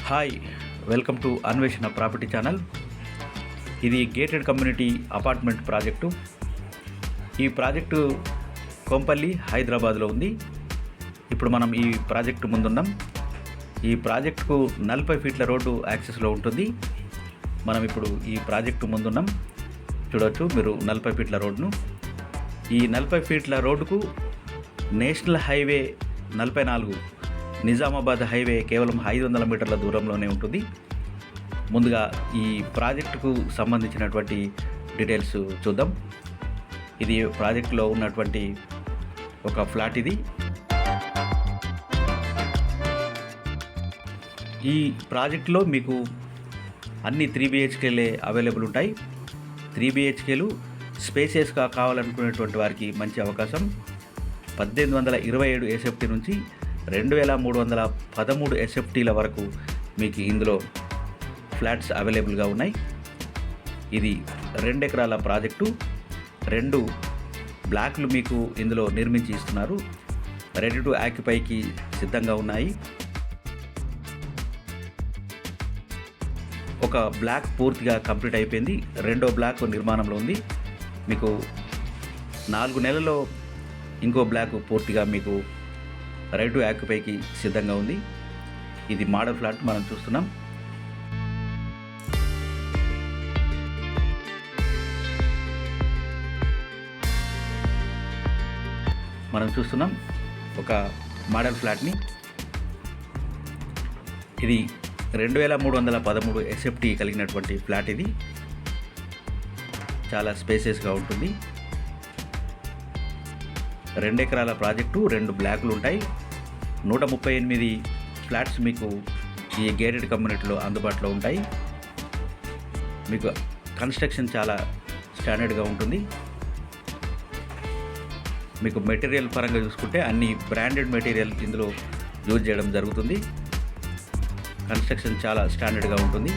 Hi, welcome to అన్వేషణ property channel. ఇది gated community apartment project. ఈ ప్రాజెక్టు కొంపల్లి, హైదరాబాద్లో ఉంది. ఇప్పుడు మనం ఈ ప్రాజెక్టు ముందున్నాం. ఈ ప్రాజెక్టుకు 40 ఫీట్ల రోడ్డు యాక్సెస్లో ఉంటుంది. మనం ఇప్పుడు ఈ ప్రాజెక్టు ముందున్నాం. చూడవచ్చు మీరు 40 ఫీట్ల రోడ్డును. ఈ 40 ఫీట్ల రోడ్డుకు నేషనల్ హైవే 44, నిజామాబాద్ హైవే కేవలం 500 మీటర్ల దూరంలోనే ఉంటుంది. ముందుగా ఈ ప్రాజెక్టుకు సంబంధించినటువంటి డీటెయిల్స్ చూద్దాం. ఇది ప్రాజెక్టులో ఉన్నటువంటి ఒక ఫ్లాట్. ఇది ఈ ప్రాజెక్టులో మీకు అన్ని 3 BHKలే అవైలబుల్ ఉంటాయి. 3 BHKలు స్పేసియస్గా కావాలనుకునేటువంటి వారికి మంచి అవకాశం. 1827 SFT నుంచి 2313 SFTల వరకు మీకు ఇందులో ఫ్లాట్స్ అవైలబుల్గా ఉన్నాయి. ఇది 2 ఎకరాల ప్రాజెక్టు. 2 బ్లాక్లు మీకు ఇందులో నిర్మించి ఇస్తున్నారు. రెడీ టు ఆక్యుపైకి సిద్ధంగా ఉన్నాయి. ఒక బ్లాక్ పూర్తిగా కంప్లీట్ అయిపోయింది. 2వ బ్లాక్ నిర్మాణంలో ఉంది. మీకు 4 నెలల్లో ఇంకో బ్లాక్ పూర్తిగా మీకు రెడీ టు ఆక్యుపైకి సిద్ధంగా ఉంది. ఇది మోడల్ ఫ్లాట్ మనం చూస్తున్నాం. ఒక మోడల్ ఫ్లాట్ని. ఇది 2313 SFT కలిగినటువంటి ఫ్లాట్. ఇది చాలా స్పేసెస్గా ఉంటుంది. 2 ఎకరాల ప్రాజెక్టు, 2 బ్లాకులు ఉంటాయి. 138 ఫ్లాట్స్ మీకు ఈ గేటెడ్ కమ్యూనిటీలో అందుబాటులో ఉంటాయి. మీకు కన్స్ట్రక్షన్ చాలా స్టాండర్డ్గా ఉంటుంది. మీకు మెటీరియల్ పరంగా చూసుకుంటే అన్ని బ్రాండెడ్ మెటీరియల్ ఇందులో యూజ్ చేయడం జరుగుతుంది. కన్స్ట్రక్షన్ చాలా స్టాండర్డ్గా ఉంటుంది.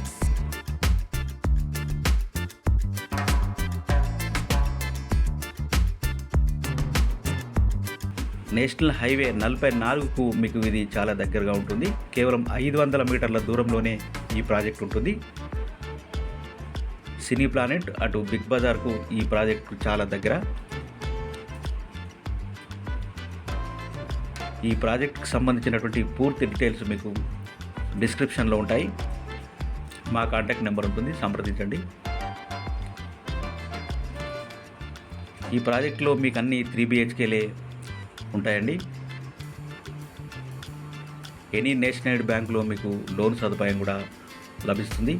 నేషనల్ హైవే 44కు మీకు ఇది చాలా దగ్గరగా ఉంటుంది. కేవలం 500 మీటర్ల దూరంలోనే ఈ ప్రాజెక్ట్ ఉంటుంది. సినీ ప్లానెట్, అటు బిగ్ బజార్కు ఈ ప్రాజెక్టు చాలా దగ్గర. ఈ ప్రాజెక్ట్కి సంబంధించినటువంటి పూర్తి డీటెయిల్స్ మీకు డిస్క్రిప్షన్లో ఉంటాయి. మా కాంటాక్ట్ నెంబర్ ఉంటుంది, సంప్రదించండి. ఈ ప్రాజెక్టులో మీకు అన్ని 3 BHKలే ఉంటాయండి. ఎనీ నేషనల్ బ్యాంకులో మీకు లోన్ సదుపాయం కూడా లభిస్తుంది.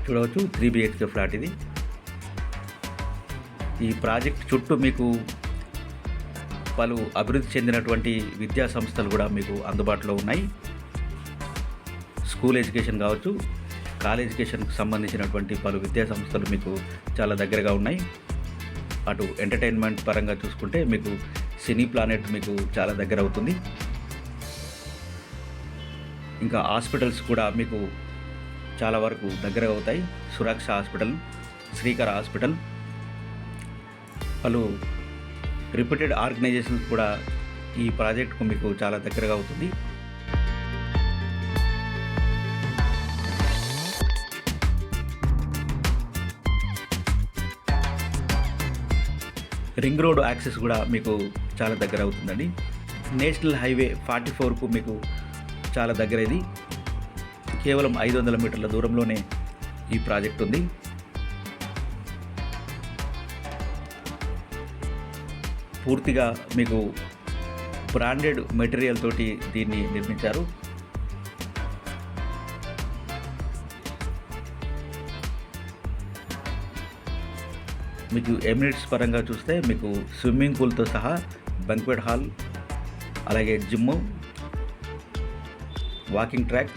చూడవచ్చు 3 BHK ఫ్లాట్ ఇది. ఈ ప్రాజెక్ట్ చుట్టూ మీకు పలు అభివృద్ధి చెందినటువంటి విద్యా సంస్థలు కూడా మీకు అందుబాటులో ఉన్నాయి. స్కూల్ ఎడ్యుకేషన్ కావచ్చు, కాలేజ్ ఎడ్యుకేషన్కి సంబంధించినటువంటి పలు విద్యా సంస్థలు మీకు చాలా దగ్గరగా ఉన్నాయి. అటు ఎంటర్టైన్మెంట్ పరంగా చూసుకుంటే మీకు సినీ ప్లానెట్ మీకు చాలా దగ్గర అవుతుంది. ఇంకా హాస్పిటల్స్ కూడా మీకు చాలా వరకు దగ్గర అవుతాయి. సురక్ష హాస్పిటల్, శ్రీకర హాస్పిటల్, పలు రిప్యూటెడ్ ఆర్గనైజేషన్స్ కూడా ఈ ప్రాజెక్టుకు మీకు చాలా దగ్గరగా అవుతుంది. రింగ్ రోడ్ యాక్సెస్ కూడా మీకు చాలా దగ్గర అవుతుందండి. నేషనల్ హైవే 44కు మీకు చాలా దగ్గర. ఇది కేవలం 500 మీటర్ల దూరంలోనే ఈ ప్రాజెక్ట్ ఉంది. పూర్తిగా మీకు బ్రాండెడ్ మెటీరియల్ తోటి దీన్ని నిర్మించారు. మీకు ఎమ్యూనిటీస్ పరంగా చూస్తే మీకు స్విమ్మింగ్ పూల్తో సహా బంక్వెట్ హాల్, అలాగే జిమ్, వాకింగ్ ట్రాక్,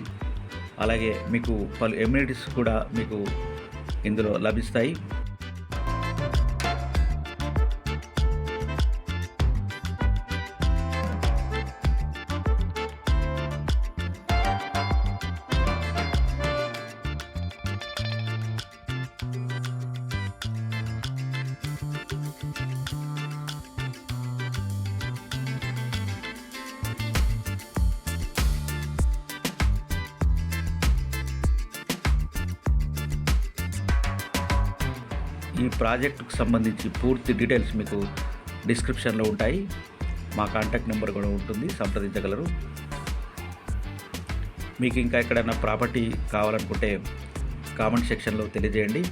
అలాగే మీకు పలు ఎమ్యూనిటీస్ కూడా మీకు ఇందులో లభిస్తాయి. ఈ ప్రాజెక్టుకు సంబంధించి పూర్తి డీటెయిల్స్ మీకు డిస్క్రిప్షన్లో ఉంటాయి. మా కాంటాక్ట్ నెంబర్ కూడా ఉంటుంది, సంప్రదించగలరు. మీకు ఇంకా ఎక్కడైనా ప్రాపర్టీ కావాలనుకుంటే కామెంట్ సెక్షన్లో తెలియజేయండి.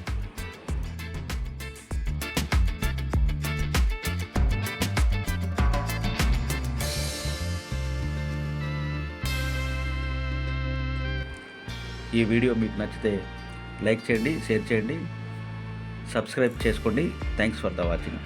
ఈ వీడియో మీకు నచ్చితే లైక్ చేయండి, షేర్ చేయండి, సబ్స్క్రైబ్ చేసుకోండి. Thanks for the watching.